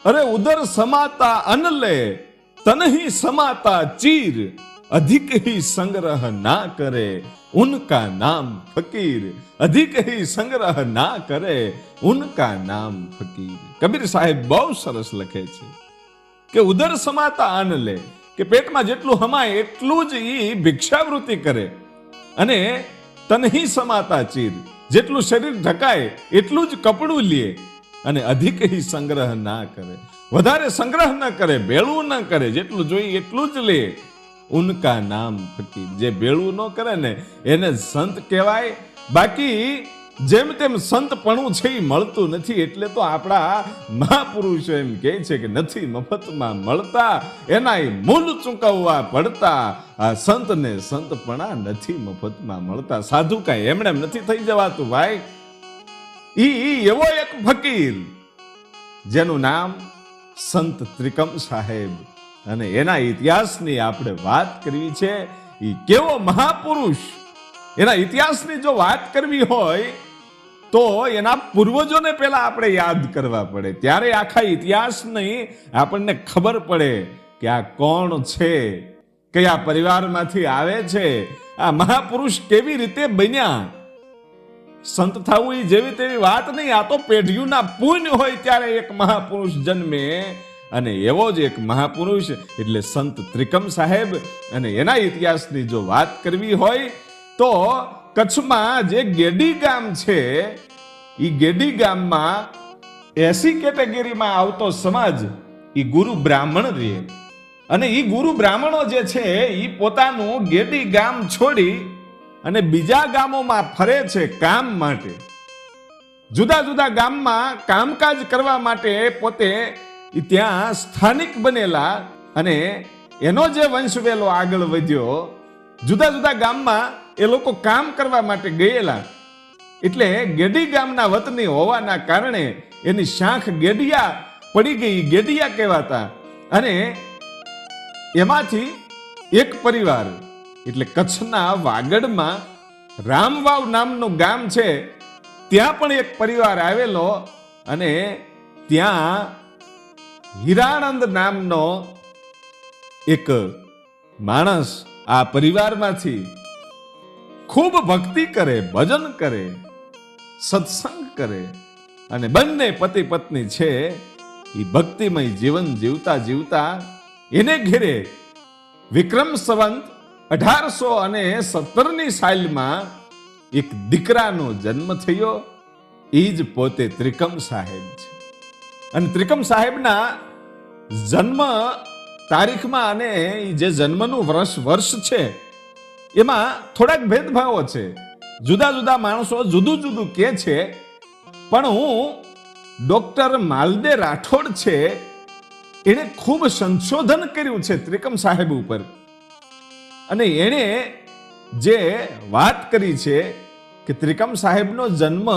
अरे उदर समाता अन ले तन ही समाता चीर, अधिक ही संग्रह ना करे उनका नाम फकीर, अधिक ही संग्रह ना करे उनका नाम फकीर. કબીર સાહેબ બહુ સરસ લખે છે કે ઉદર સમાતા અન્ન લે, કે પેટમાં જેટલું હમાય એટલું જ ઈ ભિક્ષાવૃત્તિ કરે, અને તનહી સમાતા ચીર, જેટલું શરીર ઢકાય એટલું જ કપડું લે, અને અધિક હી સંગ્રહ ના કરે, વધારે સંગ્રહ ન કરે, ભેળું ન કરે, જેટલું જોઈએ એટલું જ લે. ઉનકા નામ ફકીર, જે ભેળું ન કરે ને એને સંત કહેવાય. બાકી જેમ તેમ સંતપણું છે એ મળતું નથી. એટલે તો આપણા મહાપુરુષો એમ કહે છે કે નથી મફતમાં મળતા, એના મૂલ ચૂકવવા પડતા. આ સંતને સંતપણા નથી મફતમાં મળતા. સાધુ કાંઈ એમણે નથી થઈ જવાતું ભાઈ. ઈ એવો એક ફકીર જેનું નામ સંત ત્રિકમ સાહેબ, અને એના ઇતિહાસની આપણે વાત કરવી છે. ઈ કેવો મહાપુરુષ, એના ઇતિહાસની જો વાત કરવી હોય તો એના પૂર્વજોને પહેલા આપણે યાદ કરવા પડે, ત્યારે આખા ઇતિહાસની આપણને ખબર પડે કે આ કોણ છે, કયા પરિવારમાંથી આવે છે, આ મહાપુરુષ કેવી રીતે બન્યા. સંત થવું એ જેવી તેવી વાત નહીં, આ તો પેઢીઓના પુણ્ય હોય ત્યારે એક મહાપુરુષ જન્મે, અને એવો જ એક મહાપુરુષ એટલે સંત ત્રિકમ સાહેબ. અને એના ઇતિહાસની જો વાત કરવી હોય તો કચ્છમાં જે ગેડી ગામ છે, એ ગેડી ગામમાં 80 કેટેગરીમાં આવતો સમાજ એ ગુરુ બ્રાહ્મણ રહે. અને એ ગુરુ બ્રાહ્મણો જે છે એ પોતાનું ગેડી ગામ છોડી અને બીજા ગામોમાં ફરે છે કામ માટે. જુદા જુદા ગામમાં કામકાજ કરવા માટે પોતે ત્યાં સ્થાનિક બનેલા, અને એનો જે વંશવેલો આગળ વધ્યો, જુદા જુદા ગામમાં એ લોકો કામ કરવા માટે ગયેલા. એટલે ગેડી ગામના વતની હોવાના કારણે એની શાખ ગેડિયા પડી ગઈ, ગેડિયા કહેવાતા. અને એમાંથી એક પરિવાર એટલે કચ્છના વાગડમાં રામવાવ નામનું ગામ છે, ત્યાં પણ એક પરિવાર આવેલો. અને ત્યાં હીરાનંદ નામનો એક માણસ આ પરિવારમાંથી ખૂબ ભક્તિ કરે, ભજન કરે, સત્સંગ કરે, અને બંને પતિ પત્ની છે એ ભક્તિમય જીવન જીવતા જીવતા એને ઘેરે વિક્રમ સંવંત 1817ની સાલમાં એક દીકરાનો જન્મ થયો. એ જ પોતે ત્રિકમ સાહેબ છે. અને ત્રિકમ સાહેબના જન્મ તારીખમાં અને જે જન્મનું વર્ષ છે એમાં થોડાક ભેદભાવો છે. જુદા જુદા માણસો જુદું જુદું કહે છે, પણ હું ડોક્ટર માલદે રાઠોડ છે એણે ખૂબ સંશોધન કર્યું છે ત્રિકમ સાહેબ ઉપર, અને એણે જે વાત કરી છે કે ત્રિકમ સાહેબનો જન્મ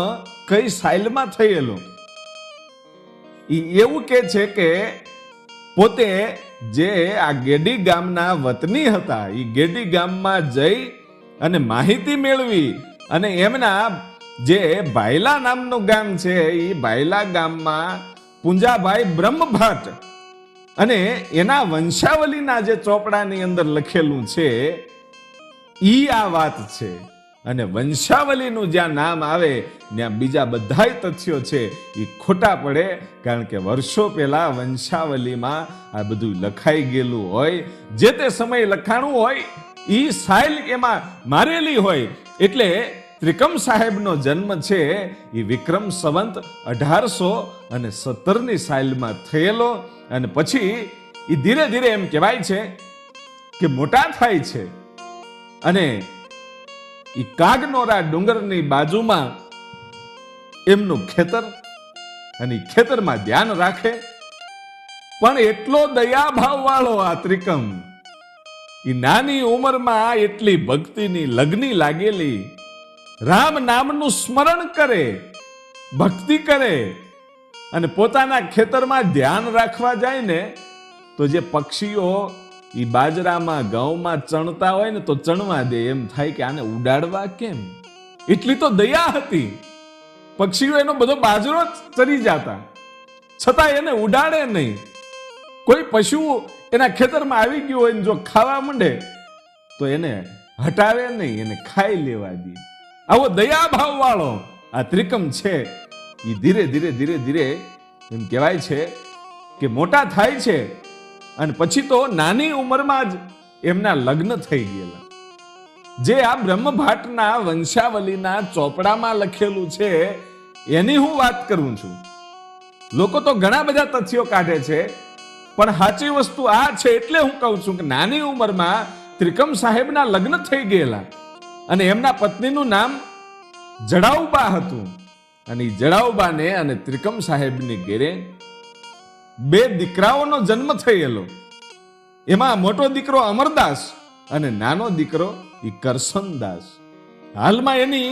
કઈ સાલમાં થયેલો. એવું કે છે કે પોતે જે આ ગેડી ગામના વતની હતા, એ ગેડી ગામમાં જઈ અને માહિતી મેળવી, અને એમના જે ભાયલા નામનું ગામ છે એ ભાયલા ગામમાં પુંજાભાઈ બ્રહ્મભટ્ટ, અને એના વંશાવલીના જે ચોપડાની અંદર લખેલું છે ઈ આ વાત છે. અને વંશાવલીનું જ્યાં નામ આવે ત્યાં બીજા બધા તથ્યો છે એ ખોટા પડે, કારણ કે વર્ષો પહેલા વંશાવલીમાં આ બધું લખાઈ ગયેલું હોય, જે તે સમયે લખાણું હોય એ સાઇલ એમાં મારેલી હોય. એટલે ત્રિકમ સાહેબનો જન્મ છે એ વિક્રમ સંવંત 1817ની સાલમાં થયેલો. અને પછી એ ધીરે ધીરે એમ કહેવાય છે કે મોટા થાય છે, અને એ કાગનોરા ડુંગરની બાજુમાં એમનું ખેતર, અને ખેતરમાં ધ્યાન રાખે. પણ એટલો દયાભાવ વાળો આ ત્રિકમ, એ નાની ઉંમરમાં એટલી ભક્તિની લગ્ની લાગેલી, રામ નામનું સ્મરણ કરે, ભક્તિ કરે, અને પોતાના ખેતરમાં ધ્યાન રાખવા જાય ને તો જે પક્ષીઓ એ બાજરામાં ઘઉંમાં ચણતા હોય ને તો ચણવા દે, એમ થાય કે આને ઉડાડવા કેમ. એટલી તો દયા હતી. પક્ષીઓ એનો બધો બાજરો ચરી જતા, છતાં એને ઉડાડે નહીં. કોઈ પશુ એના ખેતરમાં આવી ગયું હોય ને જો ખાવા માંડે તો એને હટાવે નહીં, એને ખાઈ લેવા દે. આવો દયાભાવ વાળો આ ત્રિકમ છે. એ ધીરે ધીરે ધીરે ધીરે એમ કહેવાય છે કે મોટા થાય છે અને પછી તો નાની ઉંમરમાં જ એમના લગ્ન થઈ ગયેલા. જે આ બ્રહ્મભાટના વંશાવલીના ચોપડામાં લખેલું છે એની હું વાત કરું છું. લોકો તો ઘણા બધા તથ્યો કાઢે છે, પણ સાચી વસ્તુ આ છે એટલે હું કહું છું કે નાની ઉંમરમાં ત્રિકમ સાહેબના લગ્ન થઈ ગયેલા અને એમના પત્નીનું નામ જડાઉબા હતું. અને જડાઉબાને અને ત્રિકમ સાહેબની ઘેરે 2 દીકરાઓનો જન્મ થયેલો. એમાં મોટો દીકરો અમરદાસ અને નાનો દીકરો કરસનદાસ. હાલમાં એની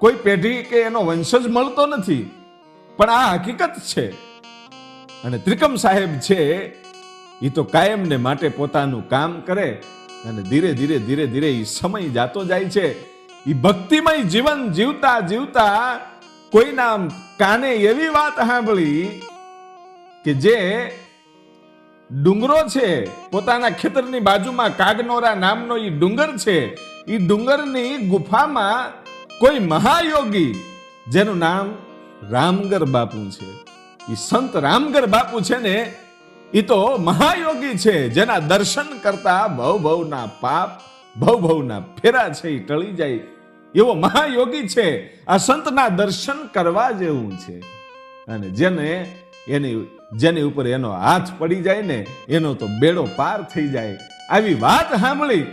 કોઈ પેઢી કે એનો વંશજ મળતો નથી, પણ આ હકીકત છે. અને ત્રિકમ સાહેબ છે એ તો કાયમને માટે પોતાનું કામ કરે અને ધીરે ધીરે ધીરે ધીરે એ સમય જાતો જાય છે. એ ભક્તિમય જીવન જીવતા જીવતા કોઈના કાને એવી વાત સાંભળી કે જે ડુંગરો છે પોતાના ખેતરની બાજુમાં કાગનોરા નામનો એ ડુંગર છે, એ ડુંગરની ગુફામાં કોઈ મહાયોગી જેનું નામ રામગર બાપુ છે. એ સંત રામગર બાપુ છે ને એ તો મહાયોગી છે, જેના દર્શન કરતા ભવના પાપ ભવના ફેરા છે એ ટળી જાય એવો મહાયોગી છે. આ સંતના દર્શન કરવા જેવું છે. અને જેની ઉપર એનો હાથ પડી જાય ને એનો તો બેડો પાર થઈ જાય. આવી વાત સાંભળી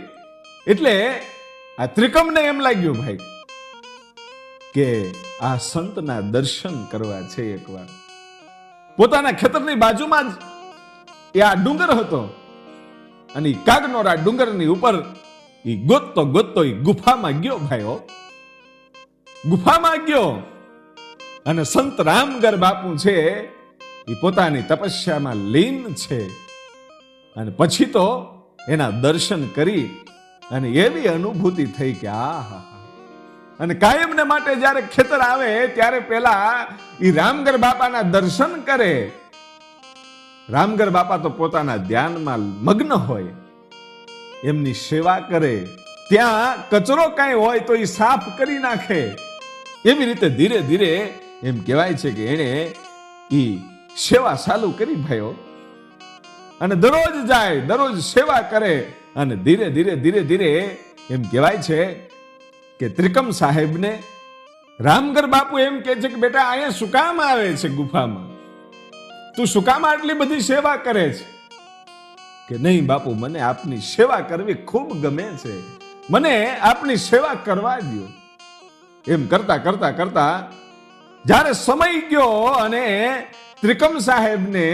એટલે આ ત્રિકમને એમ લાગ્યું ભાઈ કે આ સંતના દર્શન કરવા છે એકવાર. પોતાના ખેતરની બાજુમાં જ એ આ ડુંગર હતો અને કાગનોરા ડુંગરની ઉપર એ ગોતતો એ ગુફામાં ગયો ભાઈઓ. ગુફામાં ગયો અને સંત રામગર બાપુ છે એ પોતાની તપસ્યામાં લીન છે. અને પછી તો એના દર્શન કરી અને એવી અનુભૂતિ થઈ કે આહા. અને કાયમને માટે જ્યારે ખેતર આવે ત્યારે પેલા એ રામગર બાપાના દર્શન કરે. રામગર બાપા તો પોતાના ધ્યાનમાં મગ્ન હોય, એમની સેવા કરે. ત્યાં કચરો કાંઈ હોય તો એ સાફ કરી નાખે. એવી રીતે ધીરે ધીરે એમ કહેવાય છે કે એને એ સેવા ચાલુ કરી ભાઈઓ. અને દરરોજ જાય, દરરોજ સેવા કરે. અને ધીરે ધીરે ધીરે ધીરે એમ કહેવાય છે કે ત્રિકમ સાહેબને રામગર બાપુ એમ કહે છે કે બેટા અહીંયા શું કામ આવે છે ગુફામાં? તું શું કામ આટલી બધી સેવા કરે છે? કે નહીં બાપુ, મને આપની સેવા કરવી ખૂબ ગમે છે, મને આપની સેવા કરવા દો. એમ કરતા કરતા કરતા જ્યારે સમય ગયો અને ત્રિકમ સાહેબને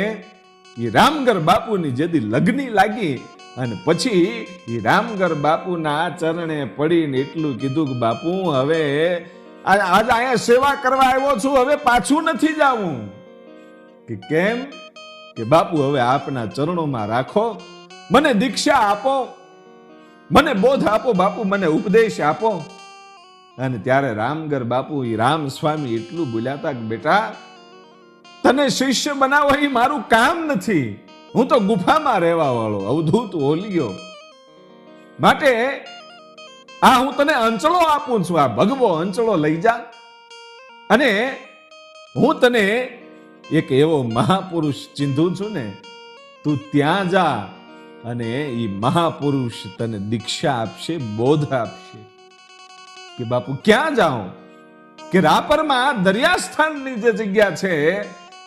એ રામગર બાપુની જેદી લગ્ની લાગી અને પછી એ રામગર બાપુના ચરણે પડીને એટલું કીધું કે બાપુ હવે આજ અહીંયા સેવા કરવા આવ્યો છું, હવે પાછું નથી જાવું. કે કેમ? કે બાપુ હવે આપના ચરણોમાં રાખો, મને દીક્ષા આપો, મને બોધ આપો બાપુ, મને ઉપદેશ આપો. અને ત્યારે રામગર બાપુ એ રામ સ્વામી એટલું બોલ્યા હતા કે બેટા તને શિષ્ય બનાવો એ મારું કામ નથી, હું તો ગુફામાં રહેવા વાળો અવધૂત ઓલિયો, માટે આ હું તને અંચળો આપું છું, આ ભગવો અંચળો લઈ જા અને હું તને એક એવો મહાપુરુષ ચિંધું છું ને, તું ત્યાં જા અને એ મહાપુરુષ તને દીક્ષા આપશે, બોધ આપશે. કે બાપુ ક્યાં જાઉં? કે રાપરમાં દરિયાસ્થાનની જે જગ્યા છે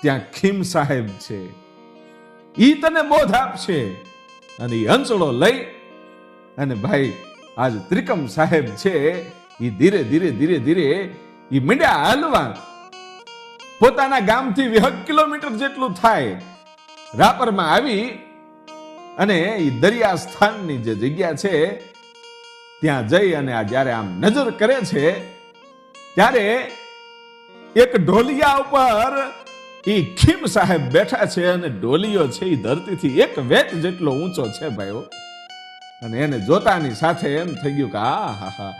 ત્યાં ખીમ સાહેબ છે, ઈ તને બોધ આપશે. અને એ અંચળો લઈ અને ભાઈ આજ ત્રિકમ સાહેબ છે એ ધીરે ધીરે ધીરે ધીરે એ મીંડ્યા હાલવા. પોતાના ગામથી 20 કિલોમીટર જેટલું થાય રાપરમાં આવી અને એ દરિયા સ્થાનની જે જગ્યા છે ત્યાં જઈ અને આ જ્યારે આમ નજર કરે છે ત્યારે એક ઢોલિયા ઉપર એ ખીમ સાહેબ બેઠા છે અને ઢોલિયો છે એ ધરતીથી 1 વેત જેટલો ઊંચો છે ભાઈઓ. અને એને જોતાની સાથે એમ થઈ ગયું કે આહા,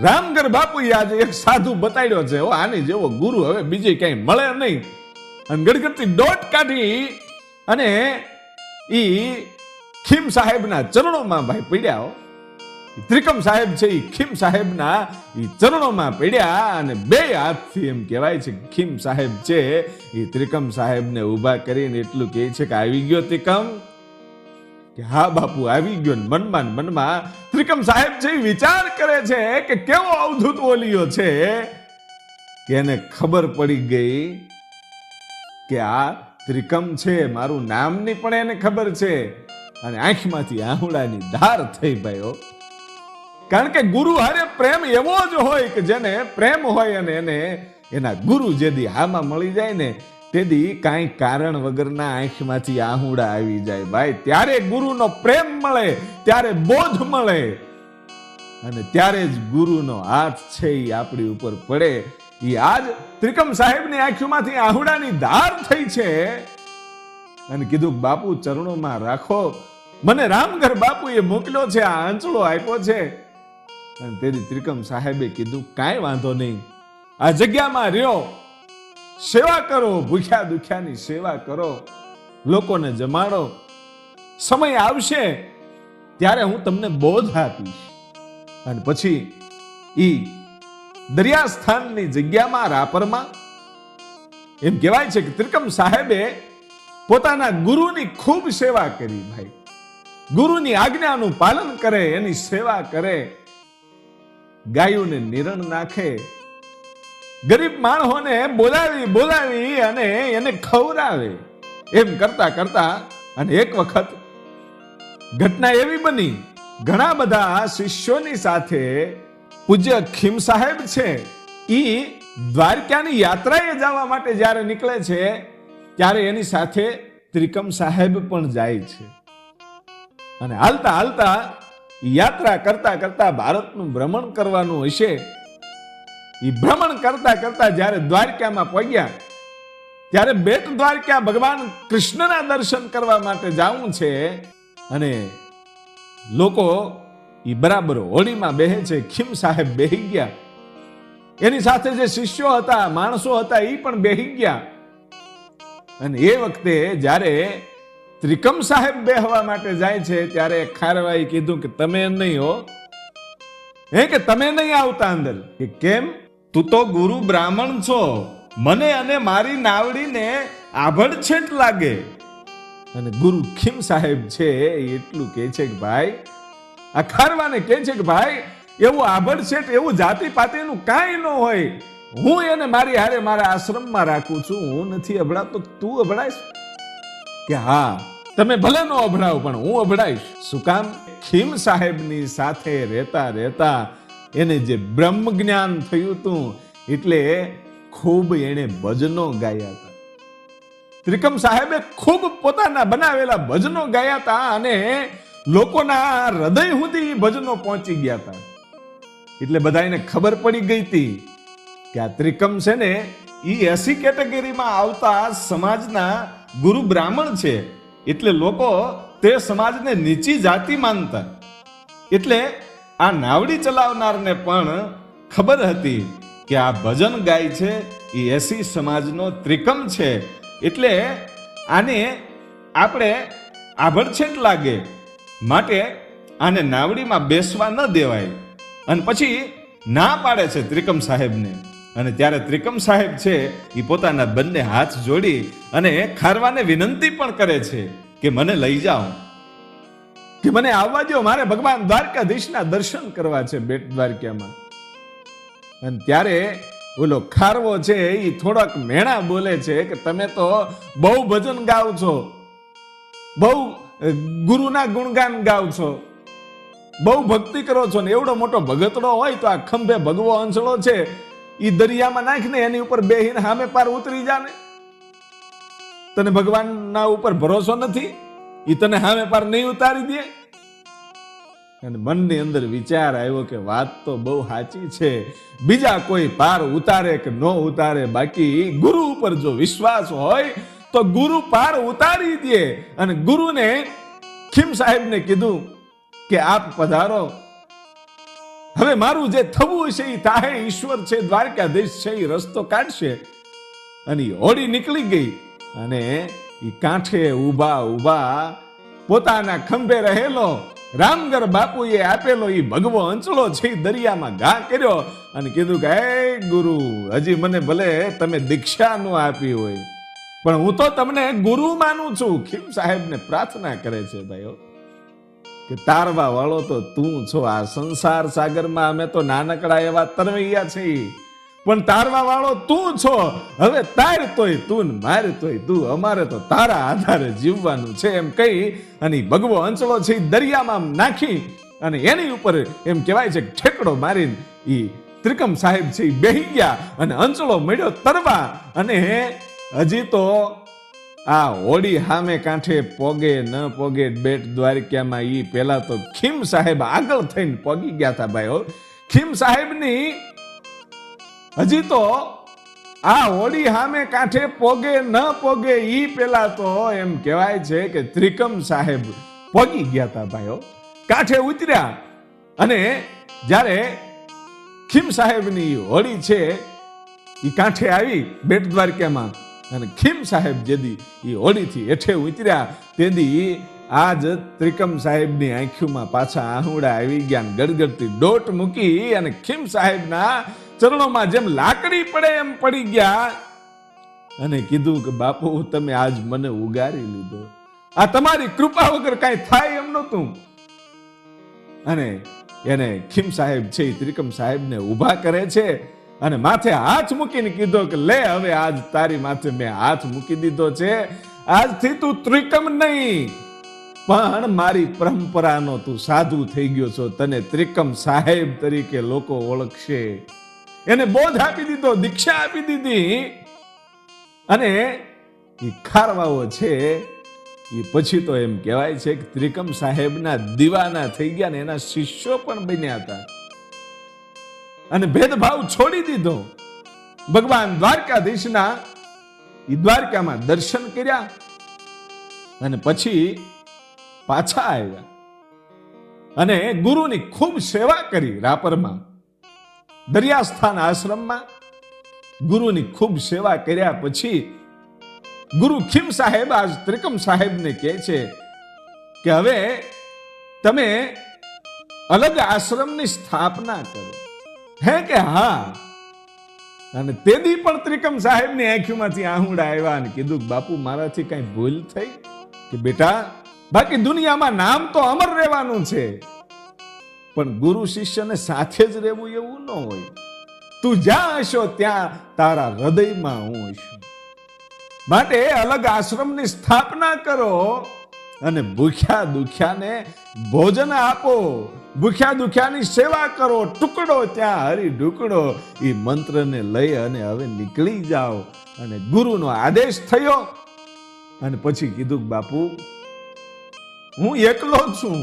રામગર બાપુ આજે એક સાધુ બતાડ્યો છે, આની જેવો ગુરુ હવે બીજે કઈ મળે નહીં. અને ગડગડતી દોટ કાઢી અને ઈ ખીમ સાહેબના ચરણોમાં ભાઈ પડ્યા હો. ત્રિકમ સાહેબ છે એ ખીમ સાહેબના ઈ ચરણોમાં પડ્યા અને બે હાથથી એમ કહેવાય છે ખીમ સાહેબ છે એ ત્રિકમ સાહેબને ઊભા કરીને એટલું કહે છે કે આવી ગયો ત્રિકમ, કે હા બાપુ આવી ગયો. મનમાં ત્રિકમ સાહેબ છે વિચાર કરે છે કે કેવો અવધૂત બોલ્યો છે કે એને ખબર પડી ગઈ કે આ ત્રિકમ છે, મારું નામ ની પણ એને ખબર છે. અને આંખમાંથી આહુડાની ધાર થઈ ભાઈઓ. કારણ કે ગુરુ હારે પ્રેમ એવો જ હોય કે જેને પ્રેમ હોય અને એને એના ગુરુ જેદી હામાં મળી જાય ને તેદી કાંઈ કારણ વગરના આંખમાંથી આહુડા આવી જાય ભાઈ. ત્યારે ગુરુનો પ્રેમ મળે, ત્યારે બોધ મળે અને ત્યારે જ ગુરુનો હાથ છે એ આપણી ઉપર પડે. એ આજ ત્રિકમ સાહેબની આંખોમાંથી આહુડાની ધાર થઈ છે અને કીધું બાપુ ચરણોમાં રાખો, મને રામઘર બાપુએ મોકલ્યો છે, આ આંચળો આપ્યો છે. અને તેથી ત્રિકમ સાહેબે કીધું કાંઈ વાંધો નહીં, આ જગ્યામાં રહ્યો, સેવા કરો, ભૂખ્યા દુખ્યાની સેવા કરો, લોકોને જમાડો, સમય આવશે ત્યારે હું તમને બોધ આપીશ. અને પછી ઈ દરિયા સ્થાનની જગ્યામાં રાપરમાં એમ કહેવાય છે કે ત્રિકમ સાહેબે પોતાના ગુરુની ખૂબ સેવા કરી ભાઈ. ગુરુની આજ્ઞાનું પાલન કરે, એની સેવા કરે, ગાયોને નિરણ નાખે, ગરીબ માણસોને બોલાવી અને એને ખવડાવે. એમ કરતા કરતા અને એક વખત ઘટના એવી બની, ઘણા બધા શિષ્યોની સાથે પૂજ્ય ખીમ સાહેબ છે ઈ દ્વારકાની યાત્રાએ જવા માટે જ્યારે નીકળે છે ત્યારે એની સાથે ત્રિકમ સાહેબ પણ જાય છે. અને હાલતા હાલતા યાત્રા કરતા કરતા ભારતનું ભ્રમણ કરવાનું હશે. એ ભ્રમણ કરતા કરતા જ્યારે દ્વારકામાં પહોંચ્યા ત્યારે બેટ દ્વારકા ભગવાન કૃષ્ણના દર્શન કરવા માટે જવું છે. અને લોકો એ બરાબર હોડીમાં બેહે છે. ખીમ સાહેબ બેહી ગયા, એની સાથે જે શિષ્યો હતા, માણસો હતા, એ પણ બેહી ગયા. અને એ વખતે જ્યારે ત્રિકમ સાહેબ બેહવા માટે જાય છે ત્યારે ખારવાએ કીધું કે તમે નહીં હો, કે તમે નહીં આવતા અંદર. કે કેમ? તું તો ગુરુ બ્રાહ્મણ છો, મને અને મારી નાવડીને આભડછેટ લાગે. અને ગુરુ ખીમ સાહેબ છે એટલું કહે છે કે ભાઈ, આ ખારવાને કહે છે કે ભાઈ એવું આભડછેટ, એવું જાતિ પાતિનું કાંઈ ન હોય. હું એને મારી હારે મારા આશ્રમમાં રાખું છું, હું નથી અભડાતો, તું અભડાઈશ? કે હા, તમે ભલે નો અભડાવ પણ હું અભડાઈશ. શું કામ? ખીમ સાહેબની સાથે રહેતા રહેતા એને જે બ્રહ્મ જ્ઞાન થયું હતું એટલે ખૂબ એને ભજનો ગાયા હતા. ત્રિકમ સાહેબે ખૂબ પોતાના બનાવેલા ભજનો ગાયા હતા અને લોકોના હૃદય સુધી ભજનો પહોંચી ગયા હતા. એટલે બધાને ખબર પડી ગઈ હતી કે આ ત્રિકમ છે ને ઈ એસી કેટેગરીમાં આવતા સમાજના ગુરુ બ્રાહ્મણ છે. એટલે લોકો તે સમાજને નીચી જાતિ માનતા. એટલે આ નાવડી ચલાવનારને પણ ખબર હતી કે આ ભજન ગાય છે એ એસી સમાજનો ત્રિકમ છે, એટલે આને આપણે આભડછેટ લાગે, માટે આને નાવડીમાં બેસવા ન દેવાય. અને પછી ના પાડે છે ત્રિકમ સાહેબને. અને ત્યારે ત્રિકમ સાહેબ છે એ પોતાના બંને હાથ જોડી અને ખારવાને વિનંતી પણ કરે છે કે મને લઈ જાઓ, કે મને આવવા દો, મારે ભગવાન દ્વારકાધીશના દર્શન કરવા છે બેટ દ્વારકામાં. અને ત્યારે ઓલો ખારવો છે એ થોડોક મેણા બોલે છે કે તમે તો બહુ ભજન ગાવ છો, બહુ ગુરુના ગુણગાન ગાવ છો, બહુ ભક્તિ કરો છો, ને એવડો મોટો ભગતડો હોય તો આ ખંભે ભગવો અંસળો છે ઈ દરિયામાં નાખને એની ઉપર બેહીને સામે પાર ઉતરી જાને. તને ભગવાનના ઉપર ભરોસો નથી? ઈ તને સામે પાર નહીં ઉતારી દે? અને મનની અંદર વિચાર આવ્યો કે વાત તો બહુ સાચી છે, બીજા કોઈ પાર ઉતારે કે ન ઉતારે, બાકી ગુરુ ઉપર જો વિશ્વાસ હોય તો ગુરુ પાર ઉતારી દે. અને ગુરુને ખીમ સાહેબને કીધું કે આપ પધારો, હવે મારું જે થવું છે એ તાહે, ઈશ્વર છે, દ્વારકાધીશ છે એ રસ્તો કાઢશે. અને ઈ હોડી નીકળી ગઈ અને ઈ કાંઠે ઊભા ઊભા પોતાના ખંભે રહેલો રામગર બાપુએ આપેલો ઈ ભગવો અંચળો છે દરિયામાં ઘા કર્યો અને કીધું કે હે ગુરુ, હજી મને ભલે તમે દીક્ષા ન આપી હોય પણ હું તો તમને ગુરુ માનું છું. ખીમ સાહેબને પ્રાર્થના કરે છે ભાઈઓ કે તારવા વાળો તો તું છો. આ સંસાર સાગરમાં અમે તો નાનકડા એવા તરવૈયા છીએ પણ તારવા વાળો તું છો. હવે તાર તોય તું ને માર તોય તું, અમારે તો તારા આધારે જીવવાનું છે એમ કહી અને ભગવો અંચળો છે દરિયામાં નાખી અને એની ઉપર એમ કહેવાય છે ઠેકડો મારીને ઈ ત્રિકમ સાહેબ છે બેહી ગયા અને અંચળો મળ્યો તરવા. અને હજી તો આ હોડી સામે કાંઠે પોગે ન પોગે બેટ દ્વારકામાં ઈ પેલા તો ખીમ સાહેબ આગળ થઈને પોગી ગયા હતા ભાઈઓ. ખીમ સાહેબની હજી તો આ હોડી સામે કાંઠે પોગે ન પોગે ઈ પેલા તો એમ કહેવાય છે કે ત્રિકમ સાહેબ પોગી ગયા હતા ભાઈઓ. કાંઠે ઉતર્યા અને જ્યારે ખીમ સાહેબની હોડી છે ઈ કાંઠે આવી બેટ દ્વારકામાં અને ખીમ સાહેબ જેદી ઈ હોડીથી હેઠે ઉતર્યા તેદી આજ ત્રિકમ સાહેબની આંખોમાં પાછા આહુડા આવી ગયા, ગડગડતી ડોટ મૂકી અને ખીમ સાહેબના ચરણોમાં જેમ લાકડી પડે એમ પડી ગયા અને કીધું કે બાપુ તમે આજ મને ઉગારી લીધો, આ તમારી કૃપા વગર કાંઈ થાય એમ નહોતું. અને એને ખીમ સાહેબ છે ત્રિકમ સાહેબને ઊભા કરે છે અને માથે હાથ મૂકીને કીધો કે લે હવે આજ તારી માથે મેં હાથ મૂકી દીધો છે. આજથી તું ત્રિકમ નહીં પણ મારી પરંપરાનો તું સાધુ થઈ ગયો છો. તને ત્રિકમ સાહેબ તરીકે લોકો ઓળખશે. એને બોધ આપી દીધો, દીક્ષા આપી દીધી. અને એ ખારવાઓ છે એ પછી તો એમ કહેવાય છે કે ત્રિકમ સાહેબના દીવાના થઈ ગયા ને એના શિષ્યો પણ બન્યા હતા અને ભેદભાવ છોડી દીધો. ભગવાન દ્વારકાધીશના એ દ્વારકામાં દર્શન કર્યા અને પછી પાછા આવ્યા અને ગુરુની ખૂબ સેવા કરી. રાપરમાં દરિયાસ્થાન આશ્રમમાં ગુરુની ખૂબ સેવા કર્યા પછી ગુરુ ખીમ સાહેબ આજ ત્રિકમ સાહેબને કહે છે કે હવે તમે અલગ આશ્રમની સ્થાપના કરો. હે કે હા. અને તેદી પણ ત્રિકમ સાહેબની આંખોમાંથી આહુડા આવ્યા અને કીધું બાપુ મારાથી કઈ ભૂલ થઈ કે બેટા બાકી દુનિયામાં નામ તો અમર રહેવાનું છે પણ ગુરુ શિષ્યને સાથે જ રહેવું એવું ન હોય. તું જ્યાં હશો ત્યાં તારા હૃદયમાં હું હશું. માટે અલગ આશ્રમની સ્થાપના કરો અને ભૂખ્યા દુખ્યાને ભોજન આપો, ભૂખ્યા દુખ્યાની સેવા કરો. ટુકડો ત્યાં હરી ઢુકડો એ મંત્રને લઈ અને હવે નીકળી જાઓ. અને ગુરુનો આદેશ થયો અને પછી કીધું બાપુ હું એકલો છું,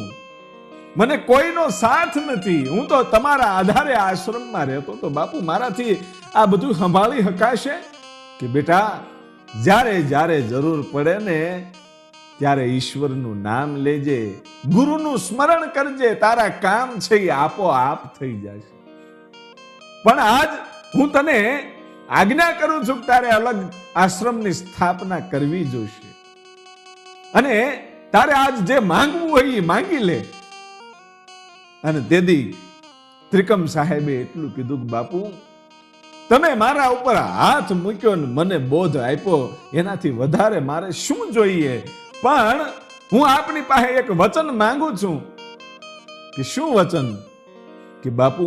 મને કોઈનો સાથ નથી, હું તો તમારા આધારે આશ્રમમાં રહેતો તો બાપુ મારાથી આ બધું સંભાળી શકાશે? કે બેટા જ્યારે જ્યારે જરૂર પડે ને ત્યારે ઈશ્વરનું નામ લેજે, ગુરુનું સ્મરણ કરજે, તારા કામ છે એ આપોઆપ થઈ જશે. પણ આજ હું તને આજ્ઞા કરું છું કે તારે અલગ આશ્રમની સ્થાપના કરવી જોશે અને તારે આજ જે માંગવું હોય એ માંગી લે. અને તેથી ત્રિકમ સાહેબે એટલું કીધું કે બાપુ તમે મારા ઉપર હાથ મૂક્યો ને મને બોધ આપ્યો, એનાથી વધારે મારે શું જોઈએ? પણ હું આપની પાસે એક વચન માંગુ છું. કે શું વચન? કે બાપુ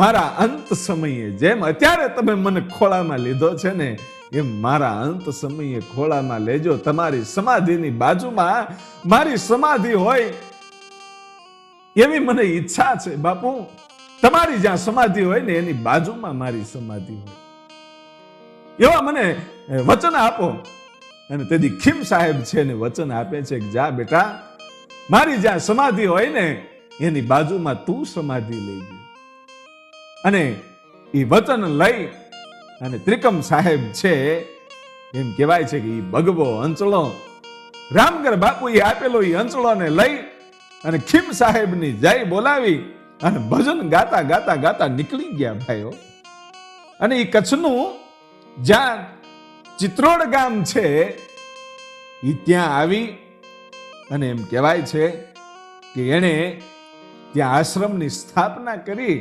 મારા અંત સમયે જેમ અત્યારે તમે મને ખોળામાં લીધો છે ને એમ મારા અંત સમયે ખોળામાં લેજો. તમારી સમાધિની બાજુમાં મારી સમાધિ હોય એવી મને ઈચ્છા છે બાપુ. તમારી જ્યાં સમાધિ હોય ને એની બાજુમાં મારી સમાધિ હોય એવા મને વચન આપો. અને તેથી ખીમ સાહેબ છે ને વચન આપે છે કે જા બેટા મારી જ્યાં સમાધિ હોય ને એની બાજુમાં તું સમાધિ લેજે. અને એ વચન લઈ અને ત્રિકમ સાહેબ છે એમ કહેવાય છે કે એ ભગવો અંચળો રામગર બાપુએ આપેલો એ અંચળોને લઈ અને ખીમ સાહેબની જય બોલાવી અને ભજન ગાતા ગાતા ગાતા નીકળી ગયા ભાઈઓ. અને એ કચ્છનું જ્યાં ચિત્રોડ ગામ છે એ ત્યાં આવી અને એમ કહેવાય છે કે એણે ત્યાં આશ્રમની સ્થાપના કરી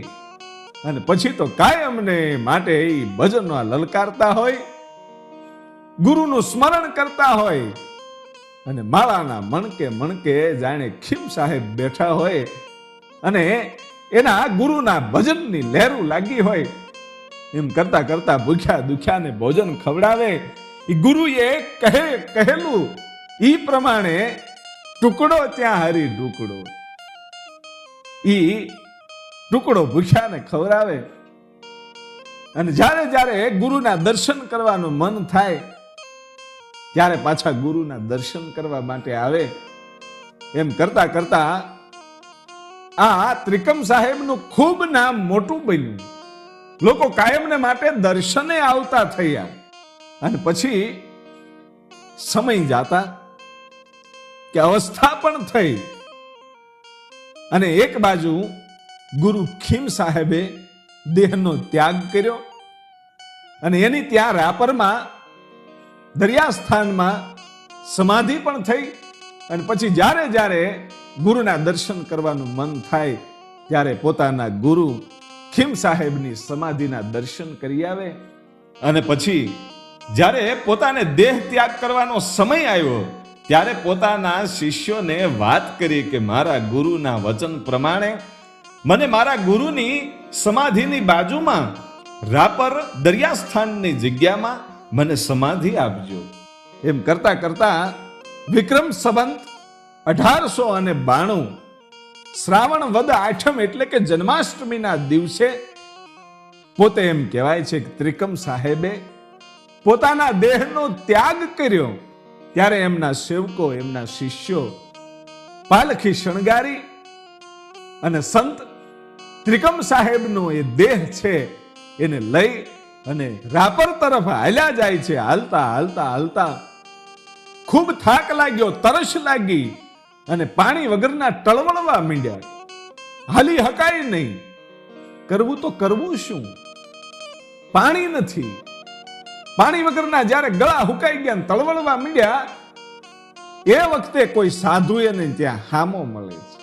અને પછી તો કાયમને માટે એ ભજનો લલકારતા હોય, ગુરુનું સ્મરણ કરતા હોય અને માળાના મણકે મણકે જાણે ખીમ સાહેબ બેઠા હોય અને એના ગુરુના ભજનની લહેરું લાગી હોય. એમ કરતા કરતા ભૂખ્યા દુખ્યાને ભોજન ખવડાવે. એ ગુરુએ કહેલું ઈ પ્રમાણે ટુકડો ત્યાં હરી ટુકડો, ઈ ટુકડો ભૂખ્યાને ખવડાવે. અને જ્યારે જ્યારે ગુરુના દર્શન કરવાનું મન થાય ત્યારે પાછા ગુરુના દર્શન કરવા માટે આવે. એમ કરતા કરતા આ ત્રિકમ સાહેબનું ખૂબ નામ મોટું બન્યું. લોકો કાયમને માટે દર્શને આવતા થયા. અને પછી સમય જાતા કે અવસ્થા પણ થઈ અને એક બાજુ ગુરુ ખીમ સાહેબે દેહનો ત્યાગ કર્યો અને એની ત્યાં રાપરમાં દરિયા સ્થાનમાં સમાધિ પણ થઈ. અને પછી જ્યારે જ્યારે ગુરુના દર્શન કરવાનું મન થાય ત્યારે પોતાના ગુરુ ખીમ સાહેબની સમાધિના દર્શન કરી આવે. અને પછી જ્યારે પોતાને દેહ ત્યાગ કરવાનો સમય આવ્યો ત્યારે પોતાના શિષ્યોને વાત કરી કે મારા ગુરુના વચન પ્રમાણે મને મારા ગુરુની સમાધિની બાજુમાં રાપર દરિયા સ્થાનની જગ્યામાં મને સમાધિ આપજો. એમ કરતા કરતા વિક્રમ સંવત 1892 શ્રાવણ વદ આઠમ એટલે કે જન્માષ્ટમીના દિવસે પોતે એમ કહેવાય છે કે ત્રિકમ સાહેબે પોતાના દેહનો ત્યાગ કર્યો. ત્યારે એમના સેવકો, એમના શિષ્યો પાલખી શણગારી અને સંત ત્રિકમ સાહેબનો એ દેહ છે એને લઈ અને રાપર તરફ હાલ્યા જાય છે. હાલતા હાલતા હાલતા ખૂબ થાક લાગ્યો, તરસ લાગી અને પાણી વગરના ટળવળવા માંડ્યા. હાલી હકાય નહીં. કરવું તો કરવું શું? પાણી નથી. પાણી વગરના જ્યારે ગળા હુકાઈ ગયા ને તળવળવા માંડ્યા એ વખતે કોઈ સાધુ એને ત્યાં હામો મળે છે.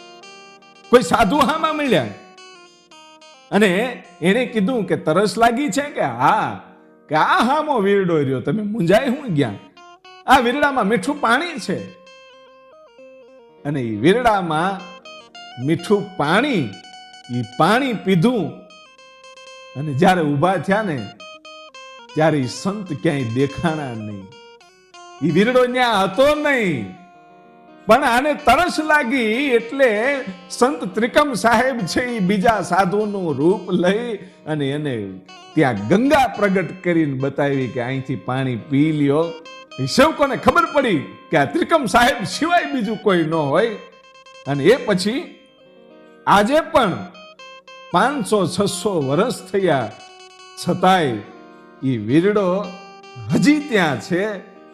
કોઈ સાધુ હામા મળ્યા અને એને કીધું કે તરસ લાગી છે કે હા, કે આ હામો વીરડો રહ્યો, તમે મુંજાય હું ગયા, આ વીરડામાં મીઠું પાણી છે. અને એ વીરડામાં મીઠું પાણી, એ પાણી પીધું અને જ્યારે ઊભા થયા ને ત્યારે સંત ક્યાંય દેખાણા નહીં. એ વીરડો ત્યાં હતો નહીં. પણ આને તરસ લાગી એટલે સંત ત્રિકમ સાહેબ છે એ બીજા સાધુનું રૂપ લઈ અને એને ત્યાં ગંગા પ્રગટ કરીને બતાવી કે અહીંથી પાણી પી લ્યો. એ સેવકોને ખબર પડી કે આ ત્રિકમ સાહેબ સિવાય બીજું કોઈ ન હોય. અને એ પછી આજે પણ 500-600 વર્ષ થયા છતાંય એ વીરડો હજી ત્યાં છે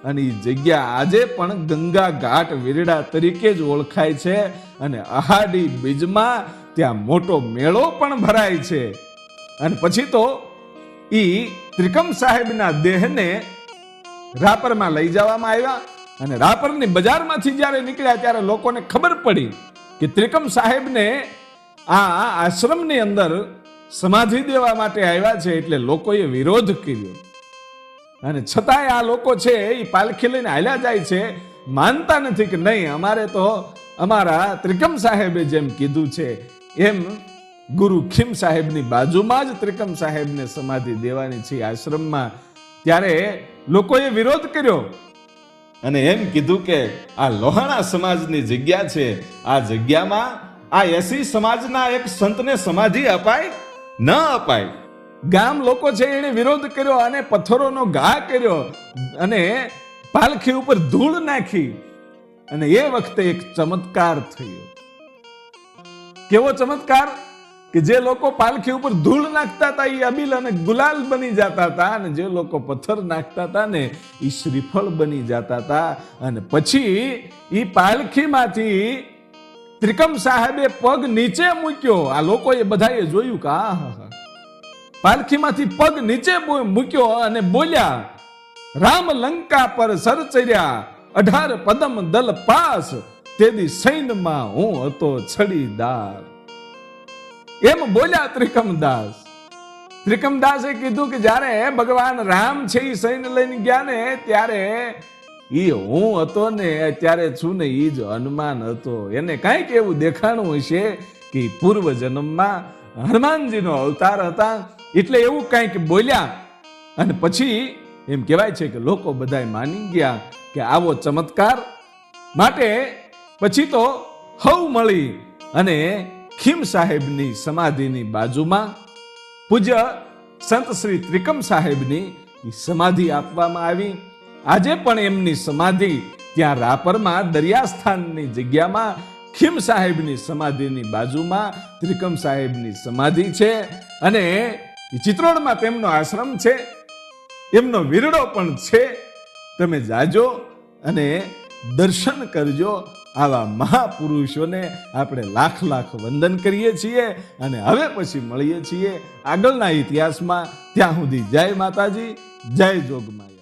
અને એ જગ્યા આજે પણ ગંગા ઘાટ વીરડા તરીકે જ ઓળખાય છે. અને અહાડી બીજમાં ત્યાં મોટો મેળો પણ ભરાય છે. અને પછી તો એ ત્રિકમ સાહેબના દેહને રાપરમાં લઈ જવામાં આવ્યા અને રાપરની બજારમાંથી જ્યારે નીકળ્યા ત્યારે લોકોને ખબર પડી કે ત્રિકમ સાહેબને આ આશ્રમની અંદર સમાધિ દેવા માટે આવ્યા છે. એટલે લોકોએ વિરોધ કર્યો અને છતાંય આ લોકો છે એ પાલખી લઈને હાલ્યા જાય છે. માનતા નથી કે નહીં, અમારે તો અમારા ત્રિકમ સાહેબે જેમ કીધું છે એમ ગુરુ ખીમ સાહેબની બાજુમાં જ ત્રિકમ સાહેબને સમાધિ દેવાની છે આશ્રમમાં. ત્યારે લોકોએ વિરોધ કર્યો અને એમ કીધું કે આ લોહાણા સમાજની જગ્યા છે, આ જગ્યામાં આ એસી સમાજના એક સંતને સમાધિ અપાય ન અપાય. ગામ લોકો છે એને વિરોધ કર્યો અને પથ્થરોનો ઘા કર્યો અને પાલખી ઉપર ધૂળ નાખી. અને એ વખતે એક ચમત્કાર થયો. કેવો ચમત્કાર? કે જે લોકો પાલખી ઉપર ધૂળ નાખતા હતા એ અબીલ અને ગુલાલ બની જતા હતા અને જે લોકો પથ્થર નાખતા હતા ને એ શ્રીફળ બની જતા હતા. અને પછી એ પાલખીમાંથી ત્રિકમ સાહેબે પગ નીચે મૂક્યો. આ લોકોએ બધાએ જોયું કે આ પાલખીમાંથી પગ નીચે મૂક્યો અને બોલ્યા, રામ લંકા પર સર ચર્યા, 18 પદમ દલ પાસ, તેદી સૈન્યમાં હું હતો છડીદાર. એમ બોલ્યા ત્રિકમદાસ. ત્રિકમદાસે કીધું કે જ્યારે ભગવાન રામ છે એ સૈન્ય લઈને ગયા ને ત્યારે એ હું હતો ને ત્યારે છું ને એ જ હનુમાન હતો. એને કાંઈક એવું દેખાણું હશે કે પૂર્વ જન્મમાં હનુમાનજીનો અવતાર હતા, એટલે એવું કાંઈક બોલ્યા. અને પછી એમ કહેવાય છે કે લોકો બધાય માની ગયા કે આવો ચમત્કાર. માટે પછી તો હવ મળી અને ખીમ સાહેબની સમાધિની બાજુમાં પૂજ્ય સંત શ્રી ત્રિકમ સાહેબની સમાધિ આપવામાં આવી. આજે પણ એમની સમાધિ ત્યાં રાપરમાં દરિયાસ્થાનની જગ્યામાં ખીમ સાહેબની સમાધિની બાજુમાં ત્રિકમ સાહેબની સમાધિ છે. અને ચિત્રોડમાં તેમનો આશ્રમ છે, એમનો વીરડો પણ છે. તમે જાજો અને દર્શન કરજો. આવા મહાપુરુષોને આપણે લાખ લાખ વંદન કરીએ છીએ. અને હવે પછી મળીએ છીએ આગળના ઇતિહાસમાં. ત્યાં સુધી જય માતાજી, જય જોગમાયા.